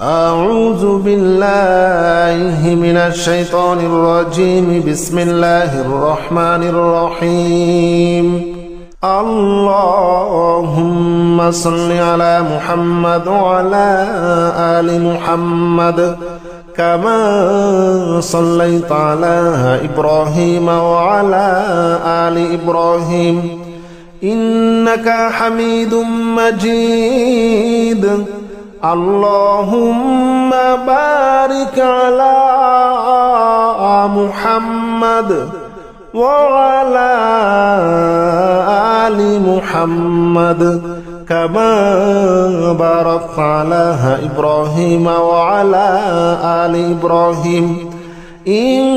أعوذ بالله من الشيطان الرجيم. بسم الله الرحمن الرحيم. اللهم صل على محمد وعلى آل محمد كما صليت على إبراهيم وعلى آل إبراهيم إنك حميد مجيد. اللهم بارك على محمد وعلى آل محمد كما باركت على إبراهيم وعلى آل إبراهيم إنك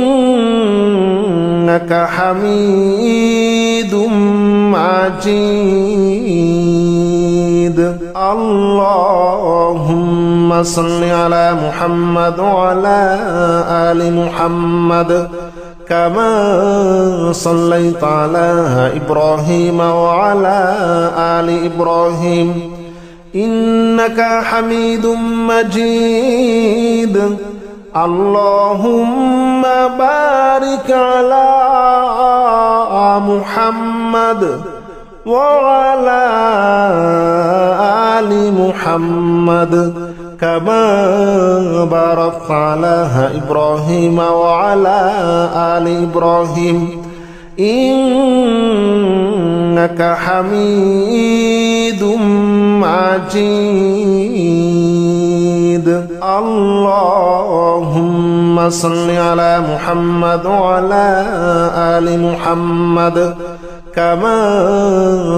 حميد مجيد. اللهم صل على محمد وعلى آل محمد كما صليت على إبراهيم وعلى آل إبراهيم إنك حميد مجيد. اللهم بارك على محمد وعلى آل محمد كما باركت على إبراهيم وعلى آل إبراهيم إنك حميد مجيد. اللهم صل على محمد وعلى آل محمد كما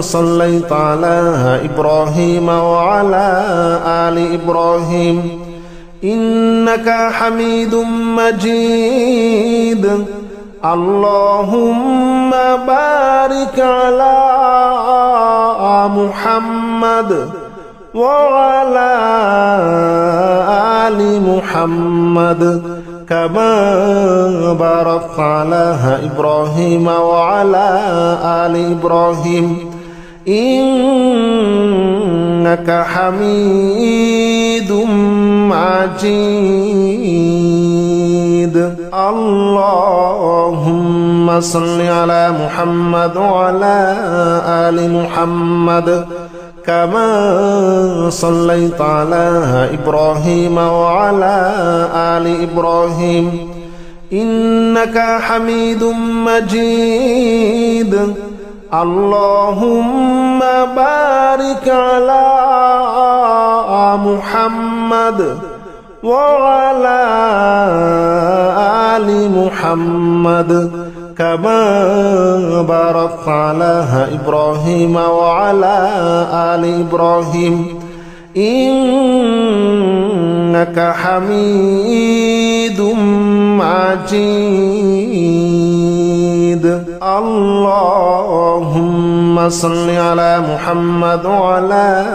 صليت على إبراهيم وعلى آل إبراهيم إنك حميد مجيد. اللهم بارك على محمد وعلى آل محمد كما باركت على إبراهيم وعلى آل إبراهيم إنك حميد مجيد. اللهم صل على محمد وعلى آل محمد كما صليت على إبراهيم وعلى آل إبراهيم إنك حميد مجيد. اللهم بارك على محمد وعلى آل محمد كما باركت على إبراهيم وعلى آل إبراهيم إنك حميد مجيد. اللهم صل على محمد وعلى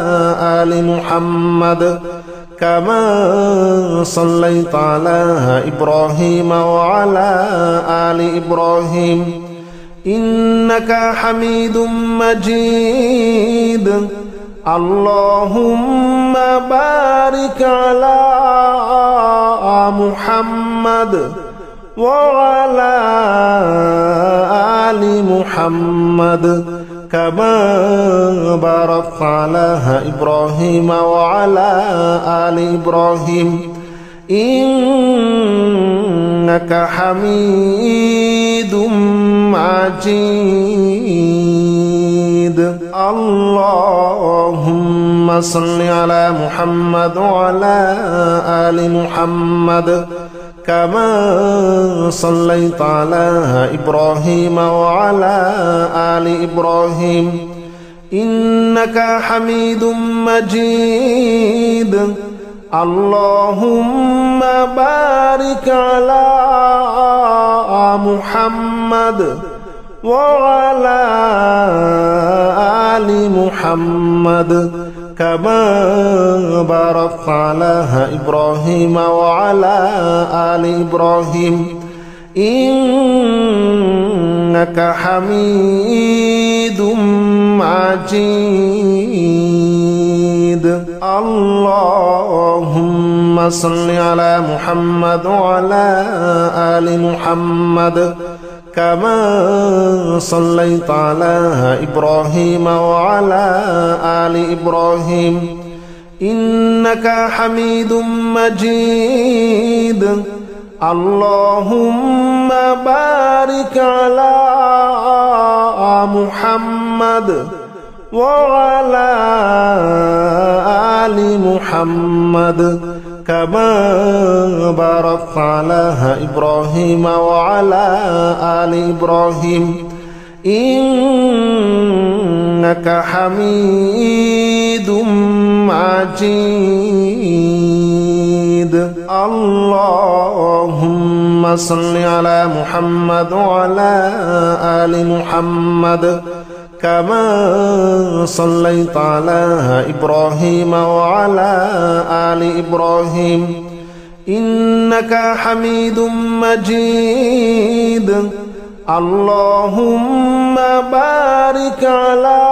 آل محمد كما صليت على إبراهيم وعلى آل إبراهيم إنك حميد مجيد. اللهم بارك على محمد وعلى آل محمد كما باركت على إبراهيم وعلى آل إبراهيم إنك حميد مجيد. اللهم صل على محمد وعلى آل محمد كما صليت على إبراهيم وعلى آل إبراهيم إنك حميد مجيد. اللهم بارك على محمد وعلى آل محمد كما باركت على إبراهيم وعلى آل إبراهيم إنك حميد مجيد. اللهم صل على محمد وعلى آل محمد كما صليت على إبراهيم وعلى آل إبراهيم إنك حميد مجيد اللهم بارك على محمد وعلى آل محمد كما باركت على إبراهيم وعلى آل إبراهيم إنك حميد مجيد اللهم صل على محمد وعلى آل محمد كما صليت على إبراهيم وعلى آل إبراهيم إنك حميد مجيد اللهم بارك على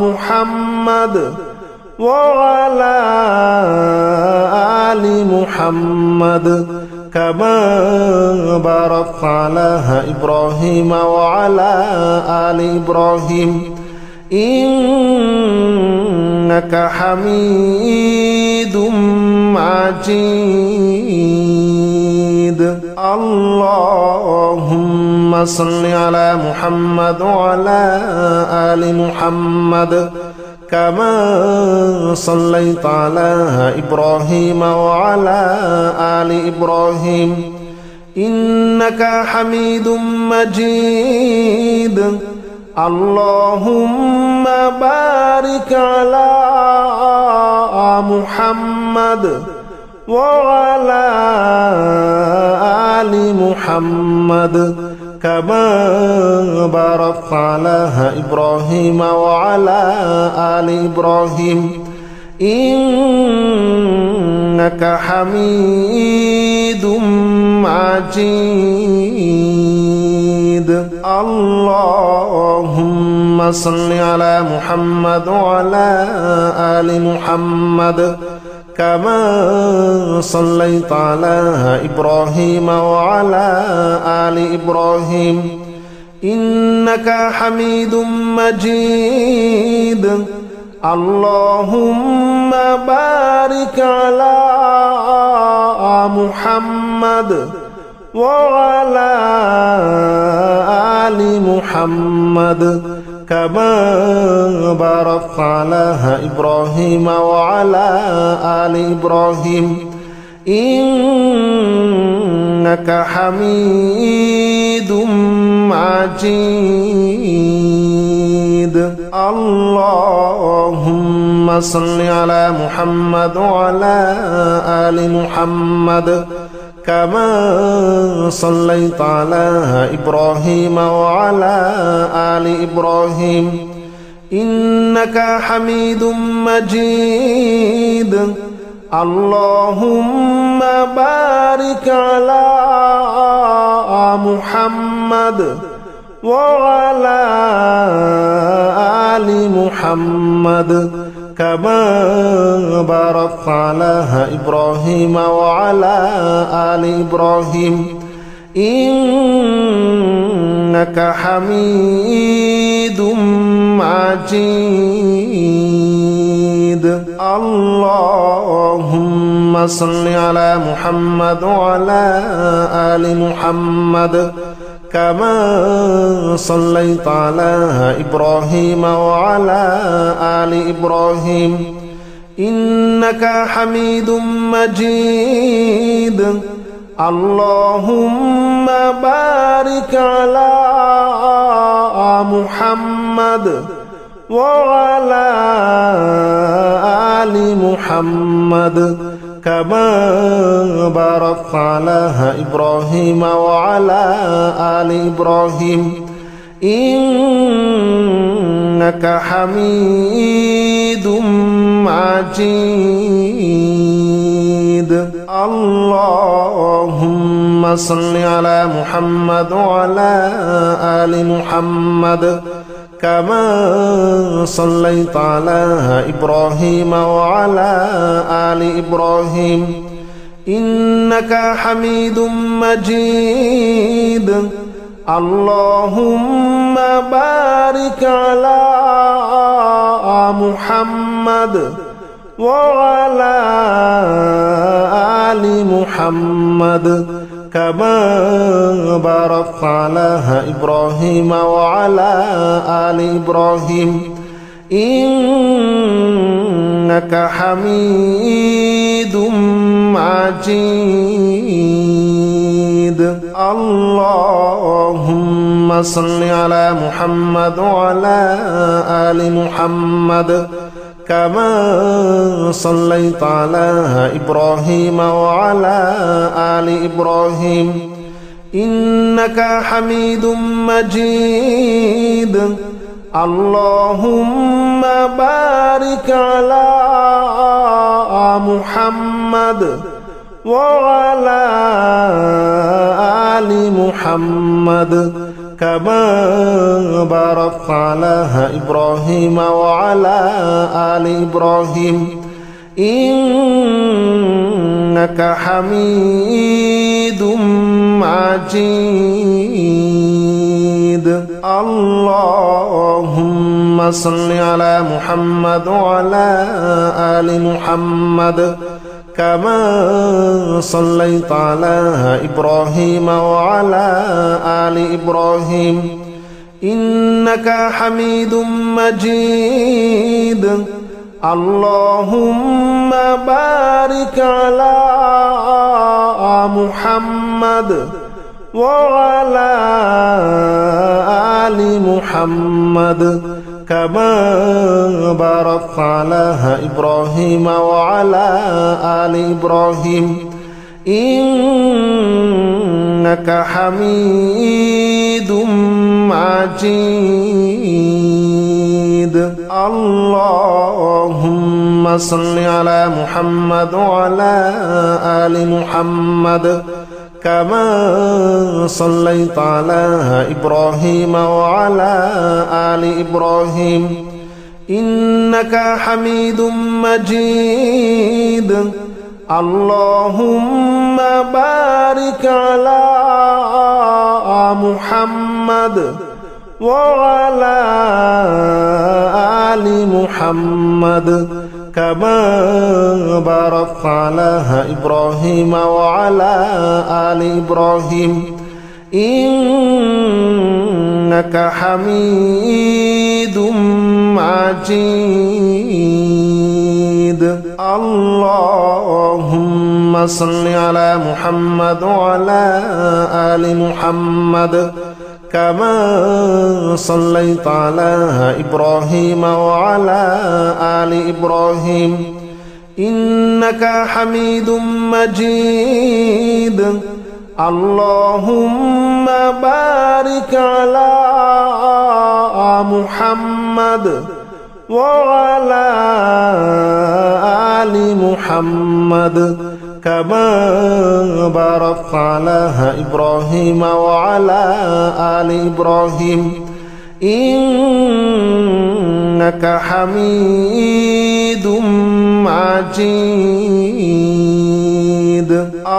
محمد وعلى آل محمد كما باركت على إبراهيم وعلى آل إبراهيم إنك حميد مجيد اللهم صل على محمد وعلى آل محمد كما صليت على إبراهيم وعلى آل إبراهيم إنك حميد مجيد اللهم بارك على محمد وعلى آل محمد كما باركت على إبراهيم وعلى آل إبراهيم إنك حميد مجيد اللهم صل على محمد وعلى آل محمد كما صليت على إبراهيم وعلى آل إبراهيم إنك حميد مجيد اللهم بارك على محمد وعلى آل محمد كما باركت على إبراهيم وعلى آل إبراهيم إنك حميد مجيد اللهم صل على محمد وعلى آل محمد كما صليت على إبراهيم وعلى آل إبراهيم إنك حميد مجيد اللهم بارك على محمد وعلى آل محمد كما باركت على إبراهيم وعلى آل إبراهيم إنك حميد مجيد اللهم صل على محمد وعلى آل محمد كما صليت على إبراهيم وعلى آل إبراهيم إنك حميد مجيد اللهم بارك على محمد وعلى آل محمد كما باركت على إبراهيم وعلى آل إبراهيم إنك حميد مجيد اللهم صل على محمد وعلى آل محمد كما صليت على إبراهيم وعلى آل إبراهيم إنك حميد مجيد اللهم بارك على محمد وعلى آل محمد كما باركت على إبراهيم وعلى آل إبراهيم إنك حميد مجيد اللهم صل على محمد وعلى آل محمد كما صليت على إبراهيم وعلى آل إبراهيم إنك حميد مجيد اللهم بارك على محمد وعلى آل محمد كما باركت على إبراهيم وعلى آل إبراهيم إنك حميد مجيد اللهم صل على محمد وعلى آل محمد كما صليت على إبراهيم وعلى آل إبراهيم إنك حميد مجيد اللهم بارك على محمد وعلى آل محمد كما باركت على إبراهيم وعلى آل إبراهيم إنك حميد مجيد اللهم صل على محمد وعلى آل محمد كما صليت على إبراهيم وعلى آل إبراهيم إنك حميد مجيد اللهم بارك على محمد وعلى آل محمد كما باركت على إبراهيم وعلى آل إبراهيم إنك حميد مجيد اللهم صل على محمد وعلى آل محمد كما صليت على إبراهيم وعلى آل إبراهيم إنك حميد مجيد اللهم بارك على محمد وعلى آل محمد كما باركت على إبراهيم وعلى آل إبراهيم إنك حميد مجيد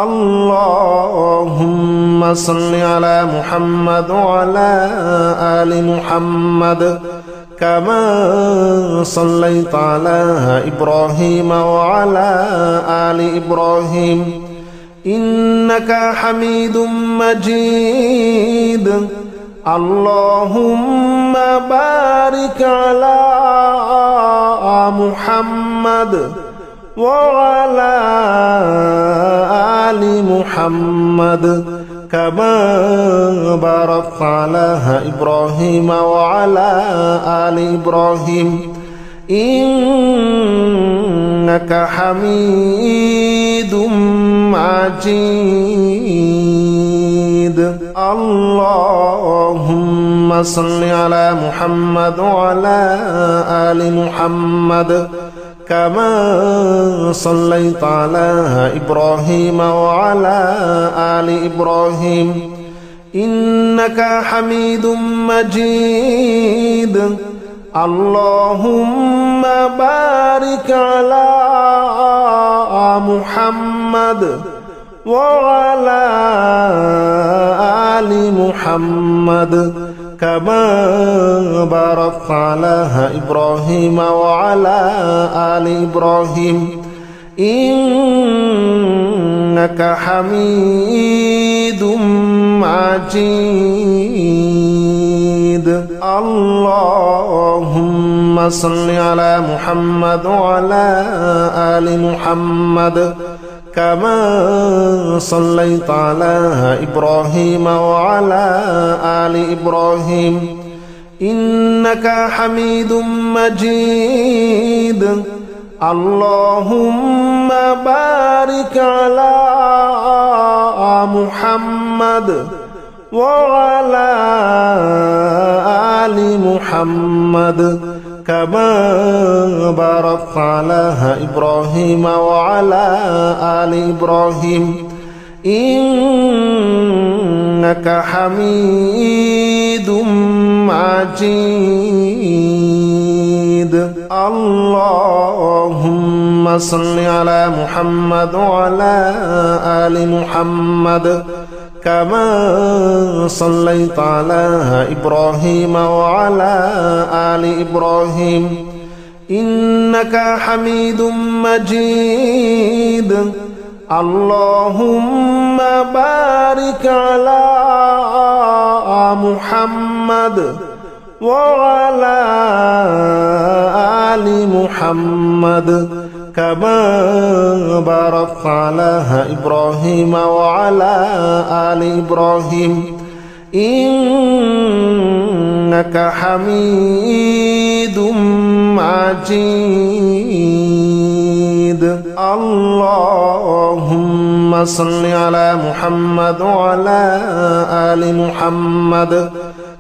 اللهم صل على محمد وعلى آل محمد كما صليت على إبراهيم وعلى آل إبراهيم إنك حميد مجيد اللهم بارك على محمد وعلى آل محمد كما باركت على إبراهيم وعلى آل إبراهيم إنك حميد مجيد اللهم صل على محمد وعلى آل محمد كما صليت على إبراهيم وعلى آل إبراهيم إنك حميد مجيد اللهم بارك على محمد وعلى آل محمد كما باركت على إبراهيم وعلى آل إبراهيم إنك حميد مجيد اللهم صل على محمد وعلى آل محمد كما صليت على إبراهيم وعلى آل إبراهيم إنك حميد مجيد اللهم بارك على محمد وعلى آل محمد كما باركت على إبراهيم وعلى آل إبراهيم إنك حميد مجيد اللهم صل على محمد وعلى آل محمد كما صليت على إبراهيم وعلى آل إبراهيم إنك حميد مجيد اللهم بارك على محمد وعلى آل محمد كما باركت على إبراهيم وعلى آل إبراهيم إنك حميد مجيد اللهم صل على محمد وعلى آل محمد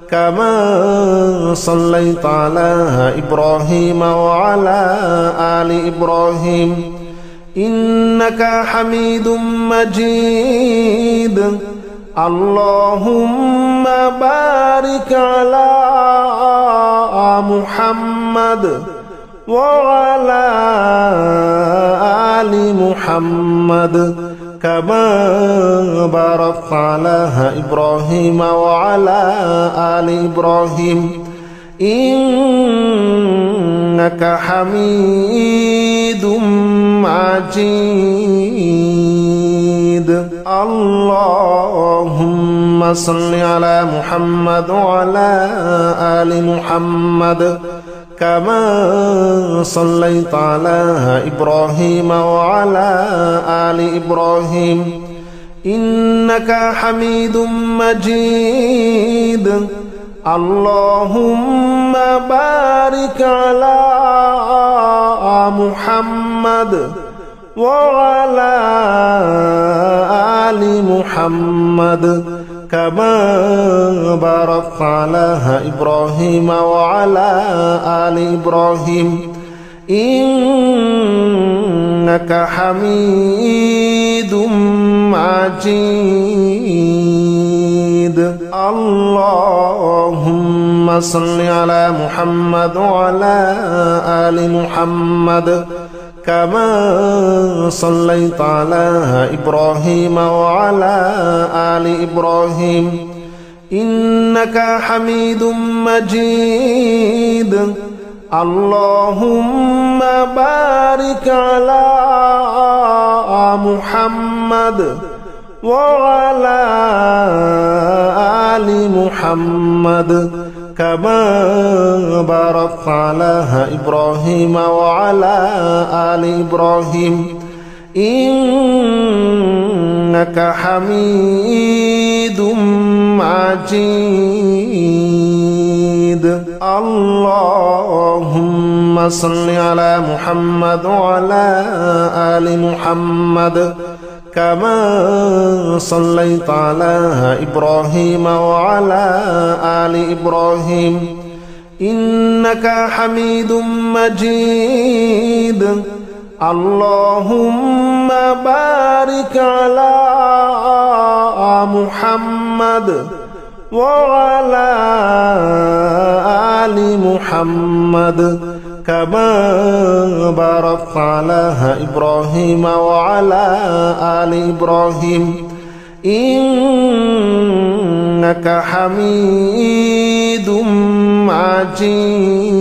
كما صليت على إبراهيم وعلى آل إبراهيم إنك حميد مجيد اللهم بارك على محمد وعلى آل محمد كما باركت على إبراهيم وعلى آل إبراهيم إنك حميد مجيد اللهم صل على محمد وعلى آل محمد كما صليت على إبراهيم وعلى آل إبراهيم إنك حميد مجيد اللهم بارك على محمد وعلى آل محمد كما باركت على إبراهيم وعلى آل إبراهيم إنك حميد مجيد اللهم صل على محمد وعلى آل محمد كما صليت على إبراهيم وعلى آل إبراهيم إنك حميد مجيد اللهم بارك على محمد وعلى آل محمد كما باركت على إبراهيم وعلى آل إبراهيم إنك حميد مجيد اللهم صل على محمد وعلى آل محمد كما صليت على إبراهيم وعلى آل إبراهيم إنك حميد مجيد اللهم بارك على محمد وعلى آل محمد كما باركت على إبراهيم وعلى آل إبراهيم إنك حميد مجيد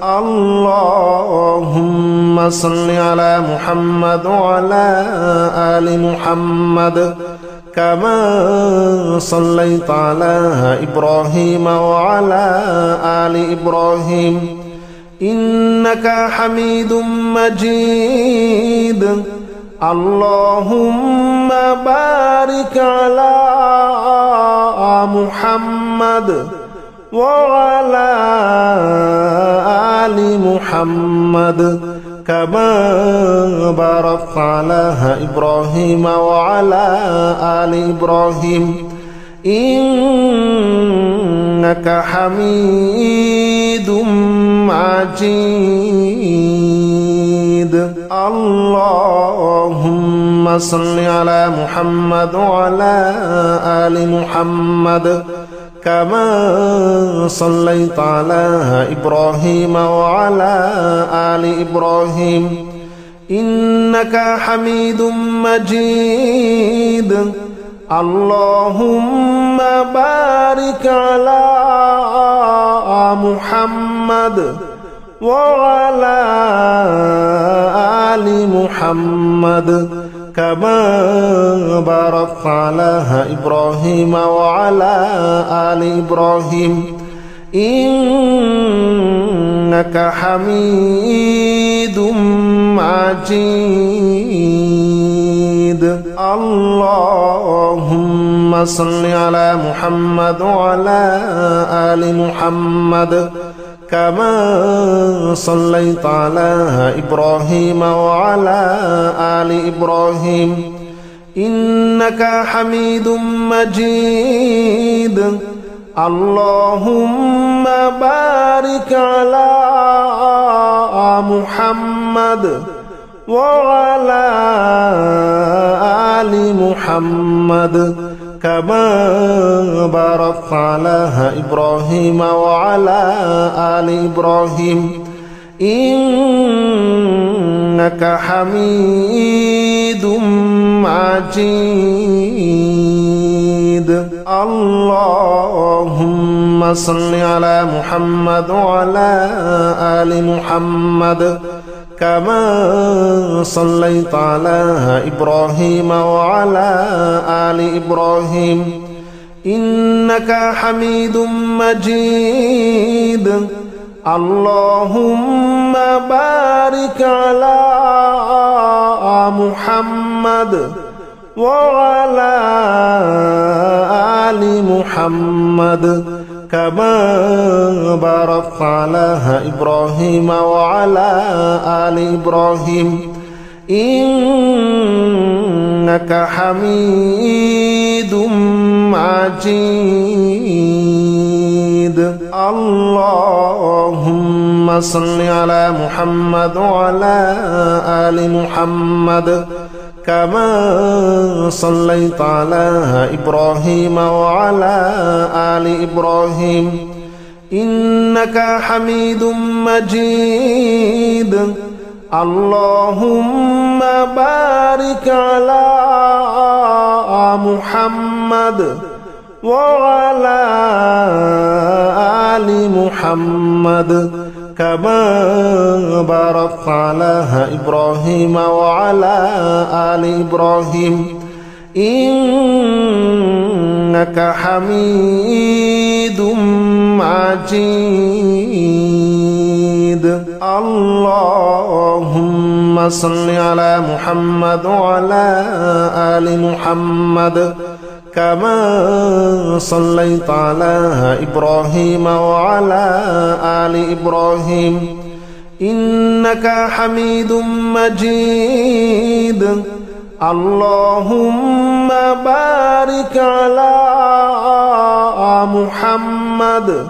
اللهم صل على محمد وعلى آل محمد كما صليت على إبراهيم وعلى آل إبراهيم إنك حميد مجيد اللهم بارك على محمد وعلى آل محمد كما باركت على إبراهيم وعلى آل إبراهيم إنك حميد مجيد اللهم صل على محمد وعلى آل محمد كما صليت على إبراهيم وعلى آل إبراهيم إنك حميد مجيد اللهم بارك على محمد وعلى آل محمد كما باركت على إبراهيم وعلى آل إبراهيم إنك حميد مجيد اللهم صل على محمد وعلى آل محمد كما صليت على إبراهيم وعلى آل إبراهيم إنك حميد مجيد اللهم بارك على محمد وعلى آل محمد كما باركت على إبراهيم وعلى آل إبراهيم إنك حميد مجيد اللهم صل على محمد وعلى آل محمد كما صليت على إبراهيم وعلى آل إبراهيم إنك حميد مجيد اللهم بارك على محمد وعلى آل محمد كما باركت على إبراهيم وعلى آل إبراهيم إنك حميد مجيد اللهم صل على محمد وعلى آل محمد كما صليت على إبراهيم وعلى آل إبراهيم إنك حميد مجيد اللهم بارك على محمد وعلى آل محمد كما باركت على إبراهيم وعلى آل إبراهيم إنك حميد مجيد اللهم صل على محمد وعلى آل محمد كما صليت على إبراهيم وعلى آل إبراهيم إنك حميد مجيد اللهم بارك على محمد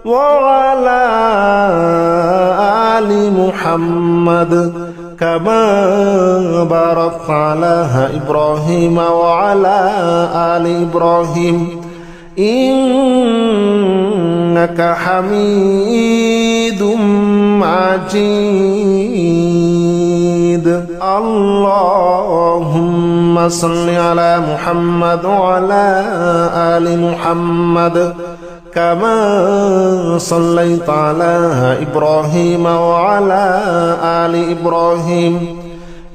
وعلى آل محمد كما باركت على إبراهيم وعلى آل إبراهيم إنك حميد مجيد اللهم صل على محمد وعلى آل محمد كما صليت على إبراهيم وعلى آل إبراهيم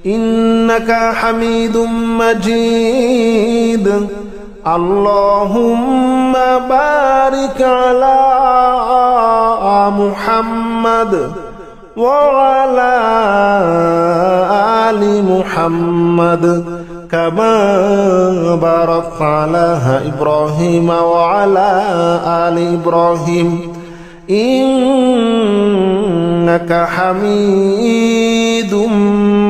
إنك حميد مجيد اللهم بارك على محمد وعلى آل محمد كما باركت على إبراهيم وعلى آل إبراهيم إنك حميد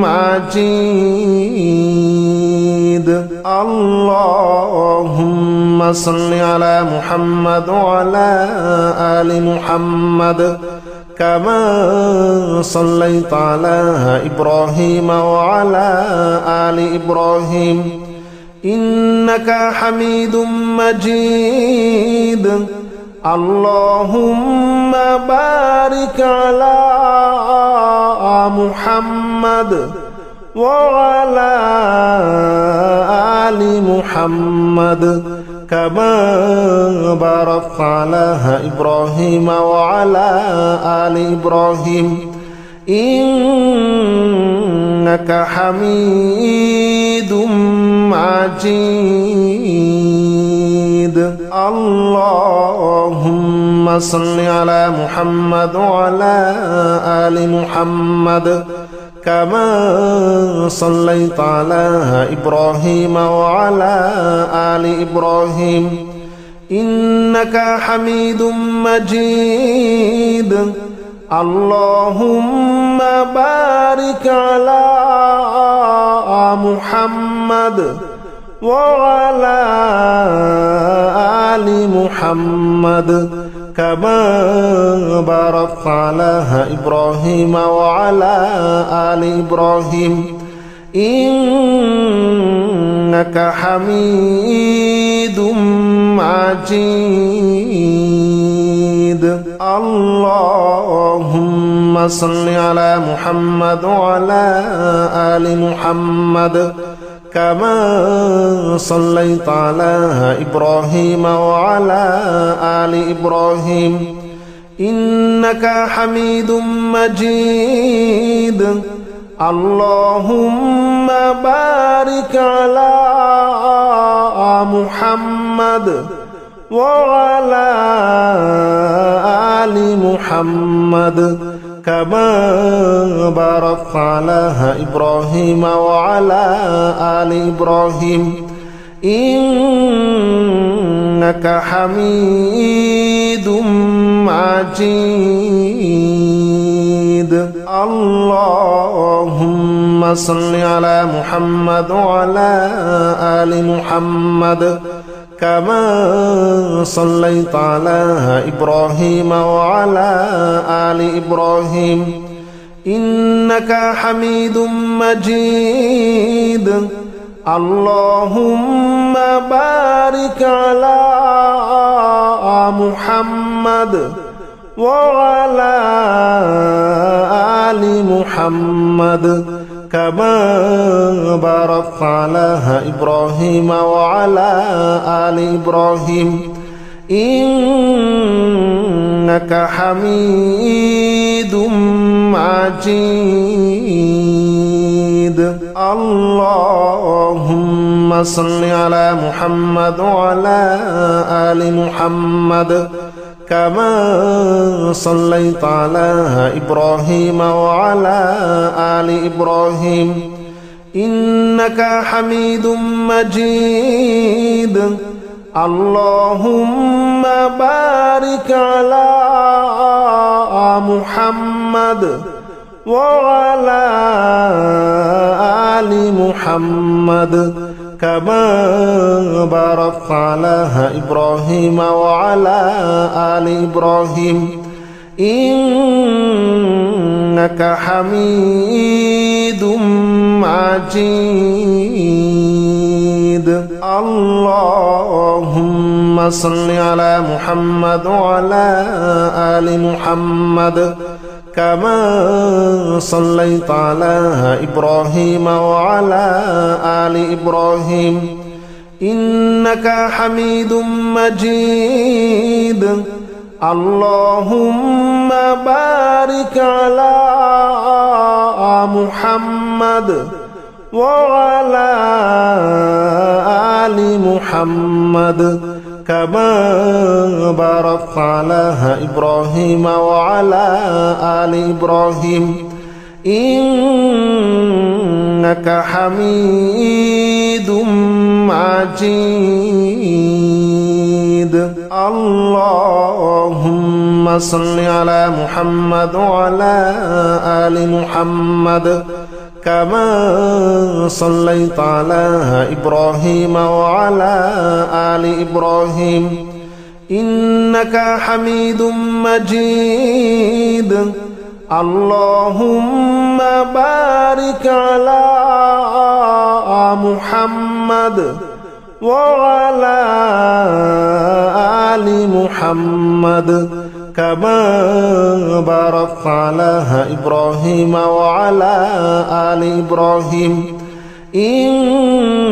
مجيد اللهم صل على محمد وعلى آل محمد كما صليت على إبراهيم وعلى آل إبراهيم إنك حميد مجيد اللهم بارك على محمد وعلى آل محمد كما باركت على إبراهيم وعلى آل إبراهيم إنك حميد مجيد اللهم صل على محمد وعلى آل محمد كما صليت على إبراهيم وعلى آل إبراهيم إنك حميد مجيد اللهم بارك على محمد وعلى آل محمد كما باركت على إبراهيم وعلى آل إبراهيم إنك حميد مجيد اللهم صل على محمد وعلى آل محمد كما صليت على إبراهيم وعلى آل إبراهيم إنك حميد مجيد اللهم بارك على محمد وعلى آل محمد كما باركت على إبراهيم وعلى آل إبراهيم إنك حميد مجيد اللهم صل على محمد وعلى آل محمد كما صليت على إبراهيم وعلى آل إبراهيم إنك حميد مجيد اللهم بارك على محمد وعلى آل محمد كما باركت على إبراهيم وعلى آل إبراهيم إنك حميد مجيد اللهم صل على محمد وعلى آل محمد كما صليت على إبراهيم وعلى آل إبراهيم إنك حميد مجيد اللهم بارك على محمد وعلى آل محمد كما باركت على إبراهيم وعلى آل إبراهيم إنك حميد مجيد اللهم صل على محمد وعلى آل محمد كما صليت على إبراهيم وعلى آل إبراهيم إنك حميد مجيد اللهم بارك على محمد وعلى آل محمد كما باركت على إبراهيم وعلى آل إبراهيم إنك حميد مجيد اللهم صل على محمد وعلى آل محمد كما صليت على إبراهيم وعلى آل إبراهيم إنك حميد مجيد اللهم بارك على محمد وعلى آل محمد كما باركت على إبراهيم وعلى آل إبراهيم إنك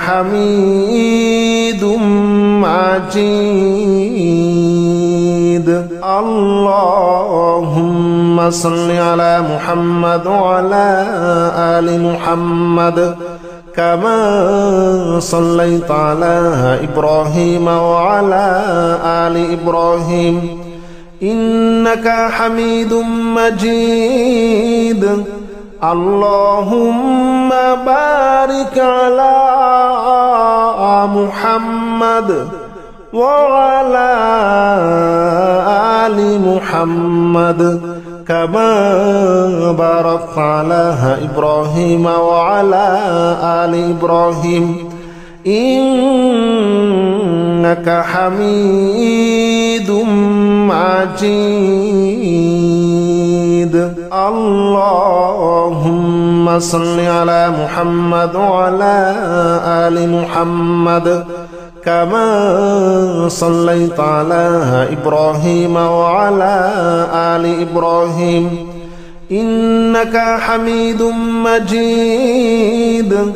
حميد مجيد اللهم صل على محمد وعلى آل محمد كما صليت على إبراهيم وعلى آل إبراهيم إنك حميد مجيد اللهم بارك على محمد وعلى آل محمد كما باركت على إبراهيم وعلى آل إبراهيم إنك حميد مجيد اللهم صل على محمد وعلى آل محمد كما صليت على إبراهيم وعلى آل إبراهيم إنك حميد مجيد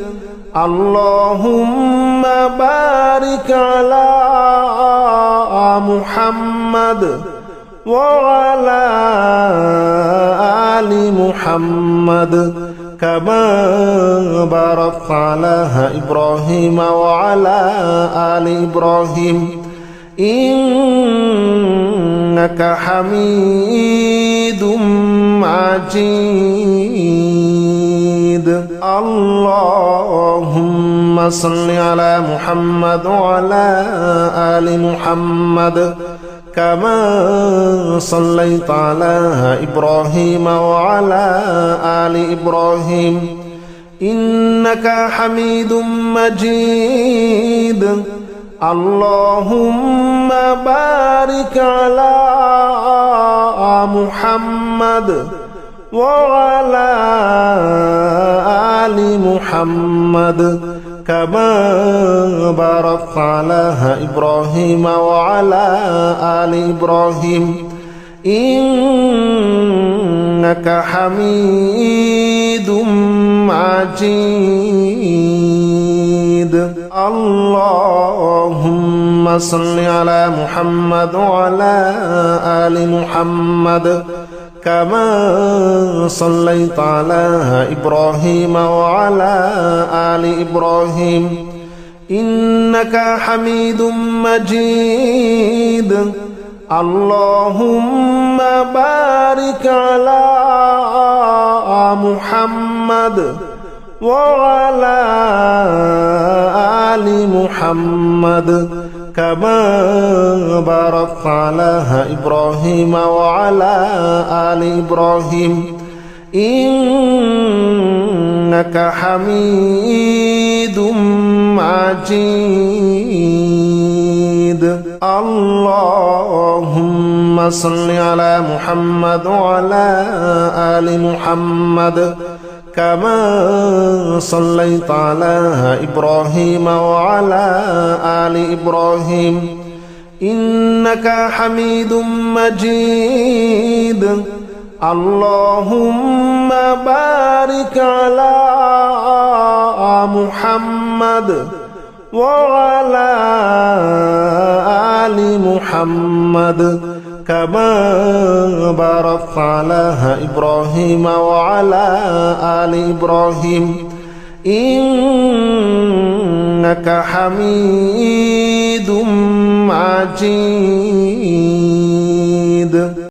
اللهم بارك على محمد وعلى آل محمد كما باركت على إبراهيم وعلى آل إبراهيم إنك حميد مجيد اللهم صل على محمد وعلى آل محمد كما صليت على إبراهيم وعلى آل إبراهيم إنك حميد مجيد اللهم بارك على محمد وعلى آل محمد كما باركت على إبراهيم وعلى آل إبراهيم إنك حميد مجيد اللهم صل على محمد وعلى آل محمد كما صليت على إبراهيم وعلى آل إبراهيم إنك حميد مجيد اللهم بارك على محمد وعلى آل محمد كما باركت على إبراهيم وعلى آل إبراهيم إنك حميد مجيد اللهم صل على محمد وعلى آل محمد كما صليت على إبراهيم وعلى آل إبراهيم إنك حميد مجيد اللهم بارك على محمد وعلى آل محمد كما باركت على إبراهيم وعلى آل إبراهيم إنك حميد مجيد